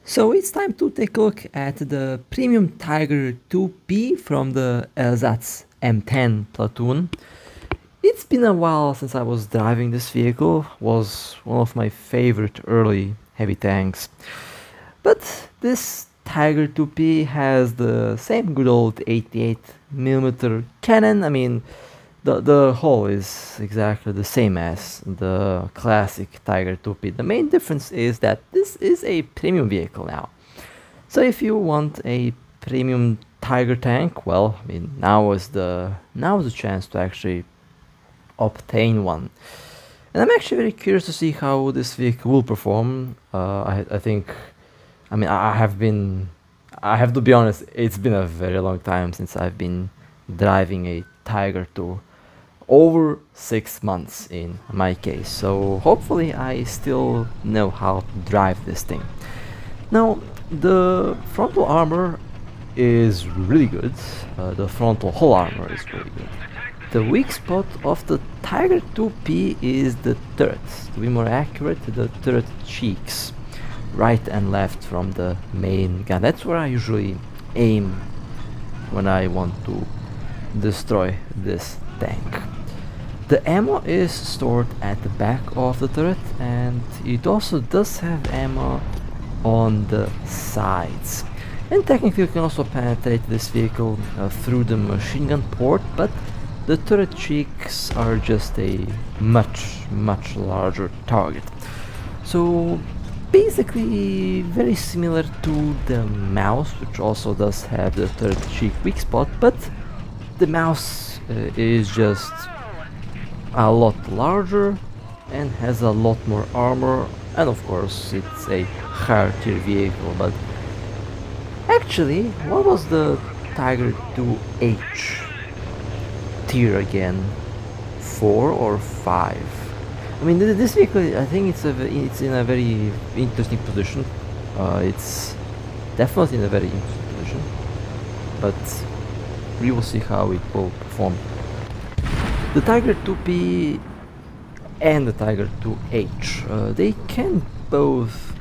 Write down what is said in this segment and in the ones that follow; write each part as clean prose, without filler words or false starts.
So it's time to take a look at the Premium Tiger 2P from the Ersatz M10 Platoon. It's been a while since I was driving this vehicle, was one of my favorite early heavy tanks. But this Tiger 2P has the same good old 88mm cannon. I mean, the hull is exactly the same as the classic Tiger 2P. The main difference is that this is a premium vehicle now. So if you want a premium Tiger tank, well, I mean, now is the chance to actually obtain one. And I'm actually very curious to see how this vehicle will perform. I think, I mean, I have to be honest, it's been a very long time since I've been driving a Tiger 2. Over 6 months in my case, so hopefully I still know how to drive this thing. Now, the frontal armor is really good. The frontal hull armor is really good. The weak spot of the Tiger 2P is the turret. To be more accurate, the turret cheeks, right and left from the main gun. That's where I usually aim when I want to destroy this tank. The ammo is stored at the back of the turret, and it also does have ammo on the sides. And technically you can also penetrate this vehicle through the machine gun port, but the turret cheeks are just a much larger target. So basically very similar to the mouse, which also does have the turret cheek weak spot, but the mouse is just a lot larger and has a lot more armor, and of course it's a higher tier vehicle. But actually, what was the Tiger 2H tier again? 4 or 5? I mean, this vehicle, I think it's in a very interesting position. It's definitely in a very interesting position, but we will see how it will perform. The Tiger 2P and the Tiger 2H, they can both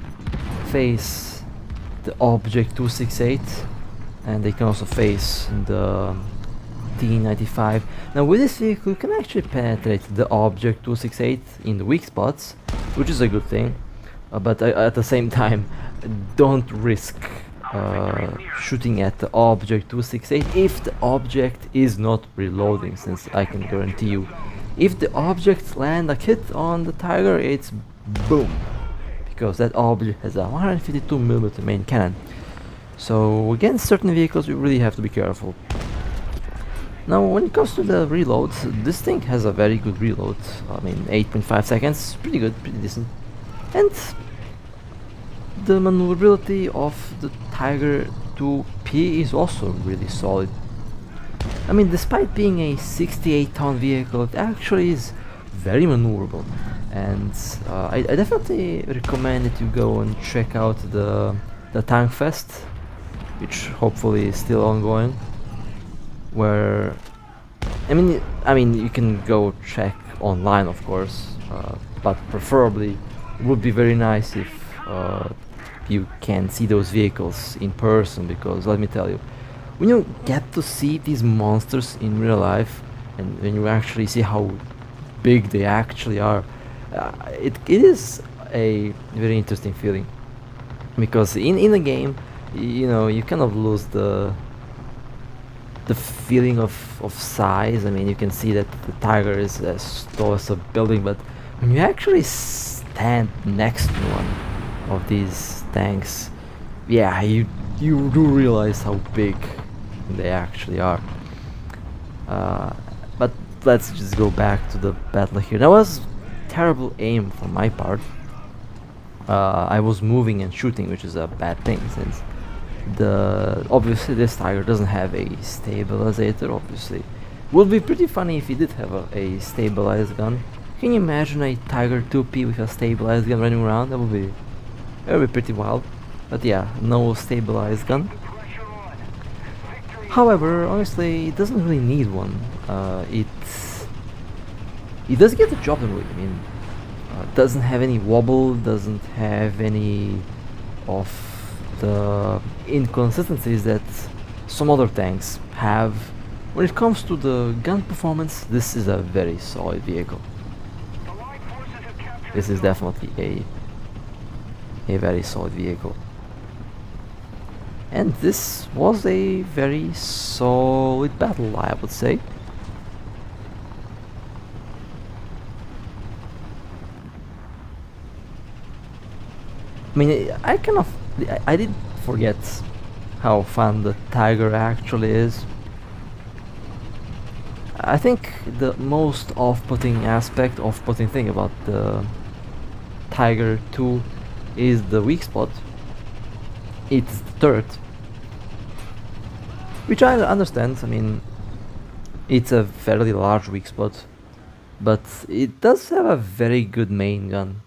face the Object 268, and they can also face the T95. Now with this vehicle you can actually penetrate the Object 268 in the weak spots, which is a good thing, but at the same time don't risk shooting at the Object 268 if the object is not reloading, since I can guarantee you, if the objects land a hit on the Tiger, it's boom, because that object has a 152mm main cannon. So against certain vehicles you really have to be careful. Now when it comes to the reload, this thing has a very good reload. I mean, 8.5 seconds, pretty good, pretty decent. And the maneuverability of the Tiger 2P is also really solid. I mean, despite being a 68-ton vehicle, it actually is very maneuverable. And I definitely recommend that you go and check out the Tank Fest, which hopefully is still ongoing. Where, I mean, you can go check online, of course, but preferably it would be very nice if you can see those vehicles in person, because let me tell you, when you get to see these monsters in real life and when you actually see how big they actually are, it is a very interesting feeling, because in the game, you know, you kind of lose the feeling of size. I mean, you can see that the Tiger is as tall as a building, but when you actually stand next to one of these tanks, yeah, you do realize how big they actually are. But let's just go back to the battle here. That was terrible aim from my part. I was moving and shooting, which is a bad thing, since obviously this Tiger doesn't have a stabilizer. Obviously would be pretty funny if he did have a stabilized gun. Can you imagine a Tiger 2P with a stabilized gun running around? That would be pretty wild. But yeah, no stabilized gun. However, honestly, it doesn't really need one. It does get the job done. I mean, doesn't have any wobble, doesn't have any of the inconsistencies that some other tanks have. When it comes to the gun performance, this is a very solid vehicle. This is definitely a very solid vehicle. And this was a very solid battle, I would say. I mean, I did forget how fun the Tiger actually is. I think the most off-putting thing about the Tiger 2 is the weak spot. It's the turret. Which I understand, I mean, it's a fairly large weak spot, but it does have a very good main gun.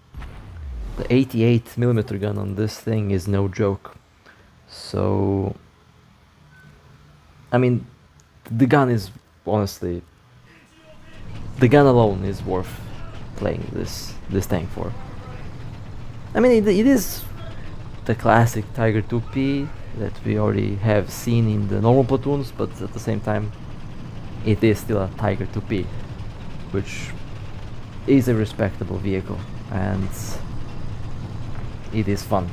The 88mm gun on this thing is no joke. So, I mean, the gun is honestly, the gun alone is worth playing this tank for. I mean, it is the classic Tiger 2P that we already have seen in the normal platoons, but at the same time, it is still a Tiger 2P, which is a respectable vehicle, and it is fun.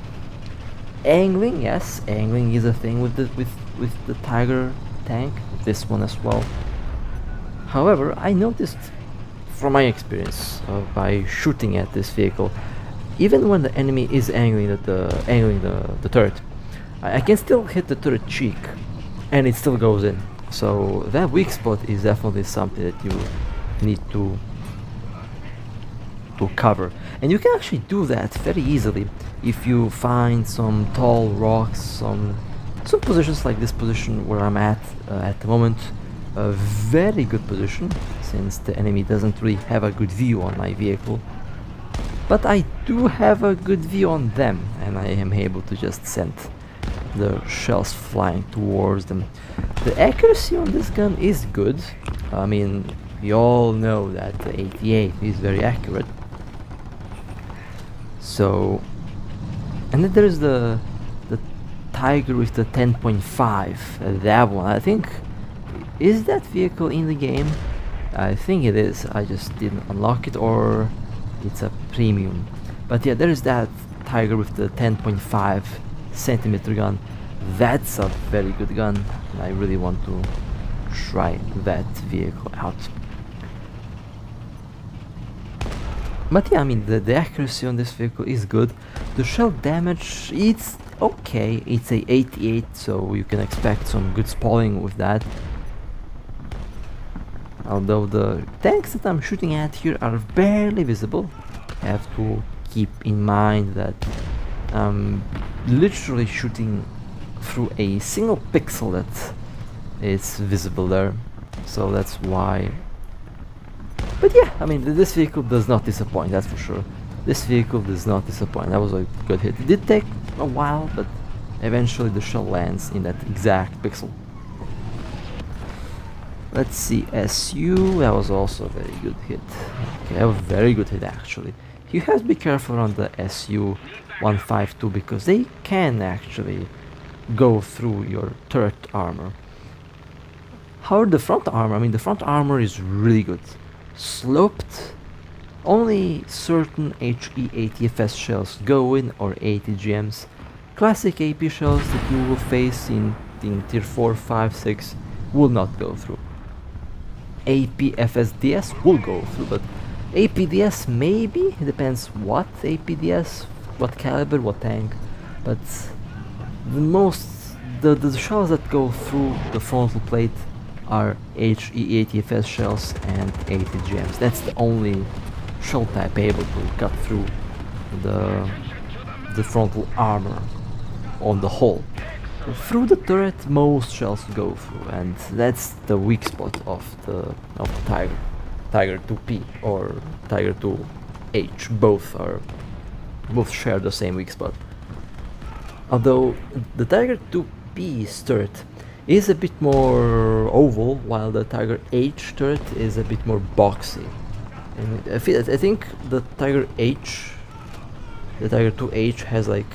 Angling, yes, angling is a thing with the Tiger tank, this one as well. However, I noticed from my experience by shooting at this vehicle, even when the enemy is angling the turret, I can still hit the turret cheek and it still goes in. So that weak spot is definitely something that you need to cover, and you can actually do that very easily if you find some tall rocks, some positions like this position where I'm at the moment. A very good position, since the enemy doesn't really have a good view on my vehicle, but I do have a good view on them, and I am able to just send the shells flying towards them. The accuracy on this gun is good. I mean, we all know that the 88 is very accurate. So, and then there's the Tiger with the 10.5. That one, I think, is that vehicle in the game? I think it is. I just didn't unlock it, or it's a premium. But yeah, there's that Tiger with the 10.5cm gun. That's a very good gun, and I really want to try that vehicle out. But yeah, I mean, the accuracy on this vehicle is good. The shell damage, it's okay. It's a 88, so you can expect some good spalling with that. Although the tanks that I'm shooting at here are barely visible. I have to keep in mind that I'm literally shooting through a single pixel that is visible there. So that's why. But yeah, I mean, this vehicle does not disappoint, that's for sure. This vehicle does not disappoint. That was a good hit. It did take a while, but eventually the shell lands in that exact pixel. Let's see, SU, that was also a very good hit. Okay, a very good hit actually. You have to be careful on the SU 152 because they can actually go through your turret armor. However, the front armor, I mean, the front armor is really good. Sloped, only certain HE ATFS shells go in, or ATGMs. Classic AP shells that you will face in tier 4, 5, 6 will not go through. AP FSDS will go through, but APDS maybe, it depends what APDS, what caliber, what tank, but the shells that go through the frontal plate are HE ATFS shells and ATGMs. That's the only shell type able to cut through the frontal armor on the whole. Through the turret, most shells go through, and that's the weak spot of the Tiger. Tiger 2P or Tiger 2H. Both share the same weak spot. Although the Tiger 2P's turret is a bit more oval, while the Tiger H turret is a bit more boxy. And I think the Tiger 2H has like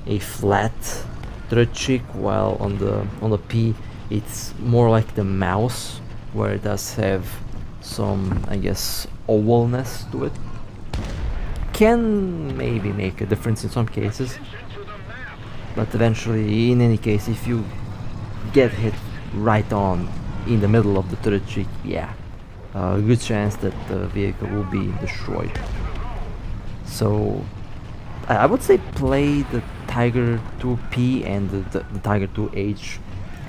a flat turret cheek, while on the P it's more like the mouse, where it does have some, I guess, ovalness to it. Can maybe make a difference in some cases, but eventually, in any case, if you get hit right on in the middle of the turret cheek, yeah, a good chance that the vehicle will be destroyed. So I would say play the Tiger 2P and the Tiger 2H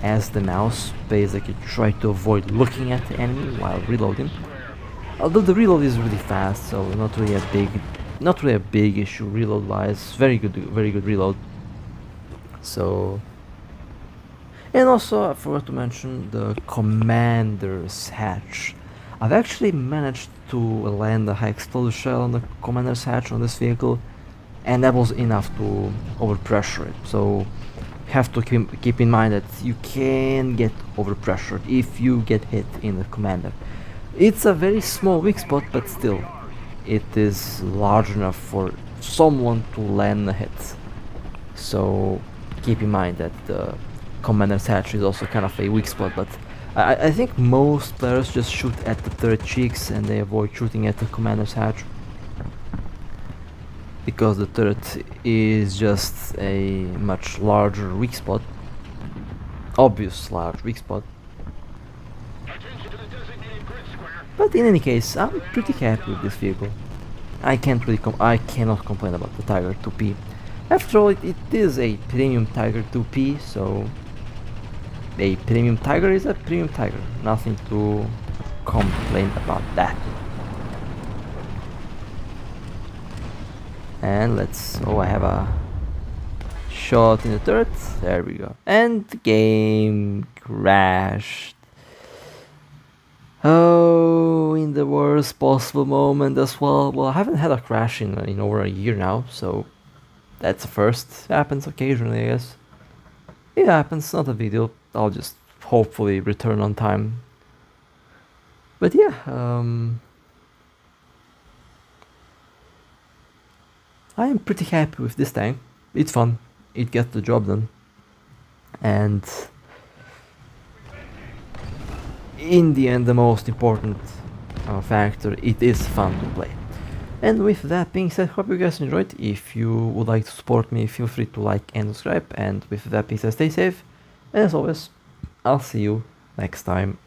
as the mouse. Basically try to avoid looking at the enemy while reloading. Although the reload is really fast, so not really a big issue reload wise. Very good reload. So, and also I forgot to mention the commander's hatch. I've actually managed to land a high explosive shell on the commander's hatch on this vehicle, and that was enough to overpressure it. So have to keep in mind that you can get overpressured if you get hit in the commander. It's a very small weak spot, but still it is large enough for someone to land a hit. So keep in mind that the commander's hatch is also kind of a weak spot, but I think most players just shoot at the turret cheeks and they avoid shooting at the commander's hatch, because the turret is just a much larger weak spot, obvious large weak spot. But in any case, I'm pretty happy with this vehicle. I cannot complain about the Tiger 2P. After all, it is a premium Tiger 2P, so a premium Tiger is a premium Tiger. Nothing to complain about that. And I have a shot in the turret. There we go. And the game crashed. Oh, in the worst possible moment as well. Well, I haven't had a crash in over a year now, so that's a first. It happens occasionally, I guess. It happens, not a big deal. I'll just hopefully return on time. But yeah, I am pretty happy with this tank. It's fun. It gets the job done. And in the end, the most important factor, it is fun to play. And with that being said, hope you guys enjoyed. If you would like to support me, feel free to like and subscribe. And with that being said, stay safe. And as always, I'll see you next time.